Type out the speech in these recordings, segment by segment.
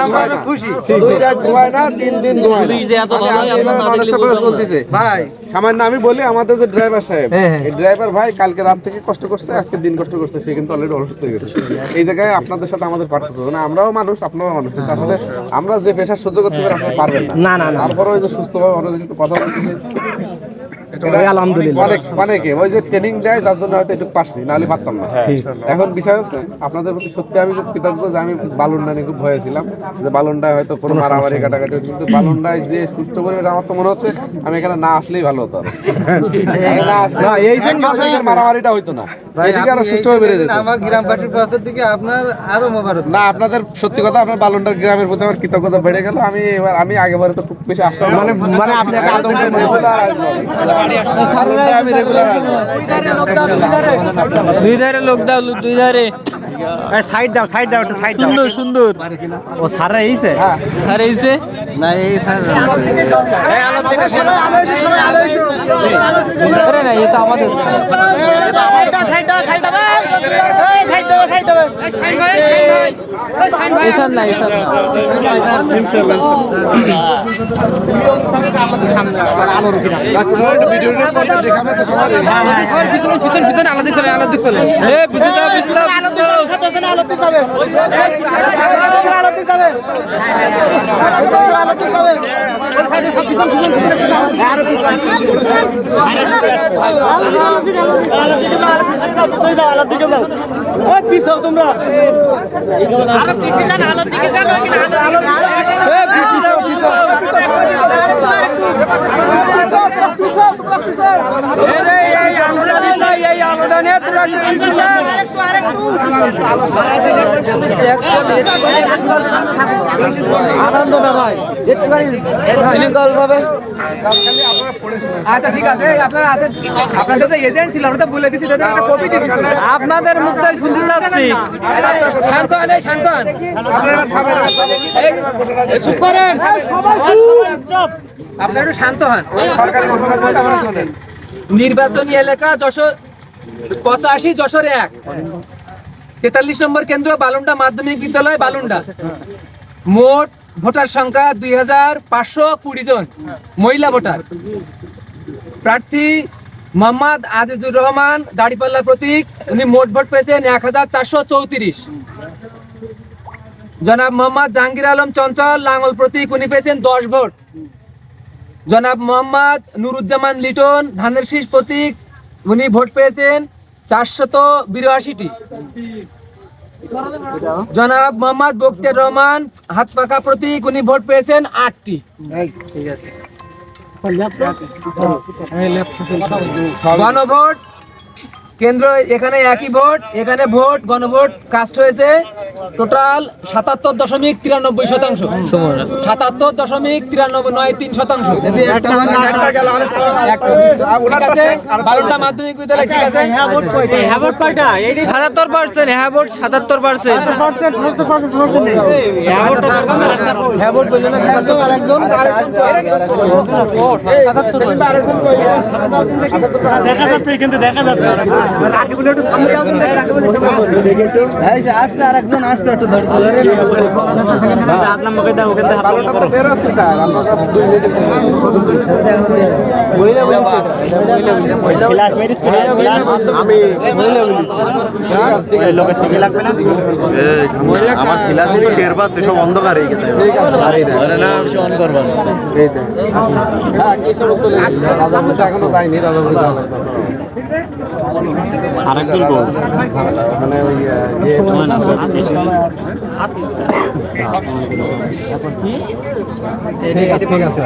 আমরা খুশি 2 রাত ঘুমায় না 3 দিন ঘুমায় পুলিশ যে এত ভালো হয় আমরা না দেখলে চলতেছে ভাই সামান্য আমি বলি আমাদের যে ড্রাইভার সাহেব এই ড্রাইভার ভাই কালকে রাত থেকে কষ্ট করছে আজকে দিন কষ্ট করছে সে কিন্তু অলরেডি অসুস্থ হয়ে গেছে এই জায়গায় আপনাদের সাথে আমাদের পার্থক্য না আমরাও মানুষ আপনারাও মানুষ কিন্তু আসলে আমরা যে পেশা সহ্য করতে পারি আপনারা পারবেন না তারপরে ওই যে সুস্থভাবে অনেক কিছু কথা বলতেছে অনেকে ওই যে ট্রেনিং দেয় তার জন্য হয়তো একটু পারছি নাহলে পারতাম না এখন বিষয় হচ্ছে আপনাদের প্রতি সত্যি আমি খুব কৃতজ্ঞ যে আমি বালুন্ডা নিয়ে খুব ভয় ছিলাম যে বালুন্ডায় হয়তো কোনো মারামারি কাটাকাটি কিন্তু বালুন্ডায় যে সুস্থ পরিবেশ আমার তো মনে হচ্ছে আমি এখানে না আসলেই ভালো হতো মারামারিটা হইতো না আমার গ্রামবাসীর পক্ষের দিকে আপনার আরো মোবারক না আপনাদের সত্যি কথা আপনার বালুন্ডার গ্রামের প্রতি আমার কৃতজ্ঞতা বেড়ে গেল আমি এবার আমি আগেবারে তো খুব বেশি আসতাম মানে আপনি দুই ধারে লোক দাও দুই ধারে সাইড দাও একটু সাইড দাও সুন্দর সুন্দর ও সারা এইছে স্যার এইছে না এই স্যার আরে না এটা আমাদের এসান না এসান না পিছনে আলাদা চলে আলাদা চলে এ পিছনে আলাদা পিছাও তোমরা আচ্ছা ঠিক আছে আপনারা আছেন আপনাদের তো এজেন্ট ছিল আমরা তো বলে দিছি কপি দিছি আপনাদের মুখটা শুনতে যাচ্ছি শান্ত হন শান্ত হন চুপ করেন আপনারা একটু শান্ত হন নির্বাচনী এলাকা 85 যশোর 1 43 নম্বর কেন্দ্র বালুন্ডা মাধ্যমিক বিদ্যালয় বালুন্ডা মোট ভোটার সংখ্যা 2520 জন মহিলা ভোটার প্রার্থী মোহাম্মদ আজিজুর রহমান দাড়িপাল্লা প্রতীক উনি মোট ভোট পেয়েছেন 1434 জনাব মোহাম্মদ জাহাঙ্গীর আলম চঞ্চল লাঙ্গল প্রতীক উনি পেয়েছেন 10 ভোট জনাব মোহাম্মদ নুরুজ্জামান লিটন ধানের শীষ প্রতীক উনি ভোট পেয়েছেন 482টি জনাব মোহাম্মদ বখতিয়ার রহমান হাত পাকা প্রতীক উনি ভোট পেয়েছেন 8টি ঠিক আছে গণভোট কেন্দ্র এখানে একই ভোট এখানে ভোট গণভোট কাস্ট হয়েছে টোটাল 77.93% 77.93% বালুন্ডা মাধ্যমিক বিদ্যালয় ঠিক আছে হ্যাঁ ভোট কয়টা 77% হ্যাঁ ভোট 77% হ্যাঁ ভোট বললেন না আরেকজন দেখা যাচ্ছে কিন্তু দেখা যাচ্ছে রাকিবুল একটু সামনে যাও এই যে আসছে আরেকজন আসছে একটু ধরে আপনার মুখে দাও ওকে দাও বালুন্ডাটা বের আছে স্যার আমরা 2 মিনিট বইলা ক্লাস মেরিস করে আমি লোকে সঙ্গে লাগবে না আমার ক্লাসে তো টের পাচ্ছে সব অন্ধকার হয়ে গেছে আরে না আমি অন করব এই দেখ হ্যাঁ কি করে চলে রাজাপুর এখনো যায়নি রাজাপুর যাওয়া আরেকজন কো মানে ওই ঠিক আছে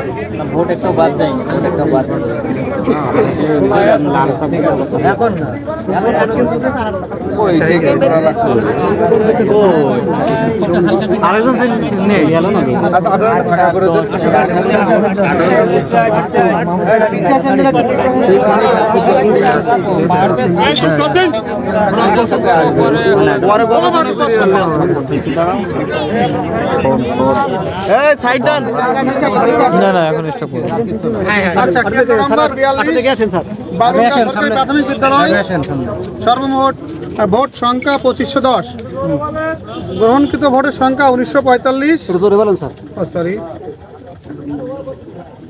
ভোট একটু বাদ যাই ভোট একটু বাদ এখন না ওই যে করা লাগতো আরেকজন নেই গেল না আচ্ছা আপনারা ফাঁকা করে দেন এই সাইড ডান না না এখন স্টপ করুন আচ্ছা কেন্দ্র নম্বর 42 দেখে আসেন স্যার বালুন্ডা সরকারি প্রাথমিক বিদ্যালয় সর্বমোট ভোট সংখ্যা 2510 গ্রহণকৃত ভোটের সংখ্যা 1945। জোরে বলেন স্যার। সরি,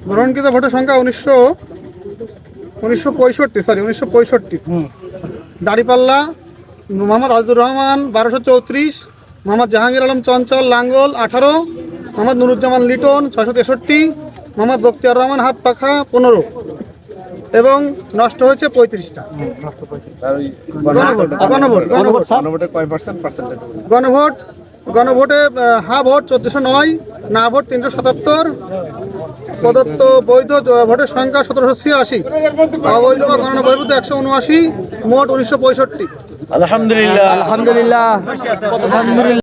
গ্রহণকৃত ভোটের সংখ্যা 1965। দাড়িপাল্লা মোহাম্মদ আজিজুর রহমান 1234, মোহাম্মদ জাহাঙ্গীর আলম চঞ্চল লাঙ্গল 18, মোহাম্মদ নুরুজ্জামান লিটন 663, মোহাম্মদ বখতিয়ার রহমান হাত পাখা 15 এবং নষ্ট হয়েছে 35টা। গণভোটে কয় পার্সেন্টেজ? গণভোটে হ্যাঁ ভোট 1409, না ভোট 377, প্রদত্ত বৈধ ভোটের সংখ্যা 1786, অবৈধ বা গণনা বহির্ভূত 179, মোট 1965। আলহামদুলিল্লাহ।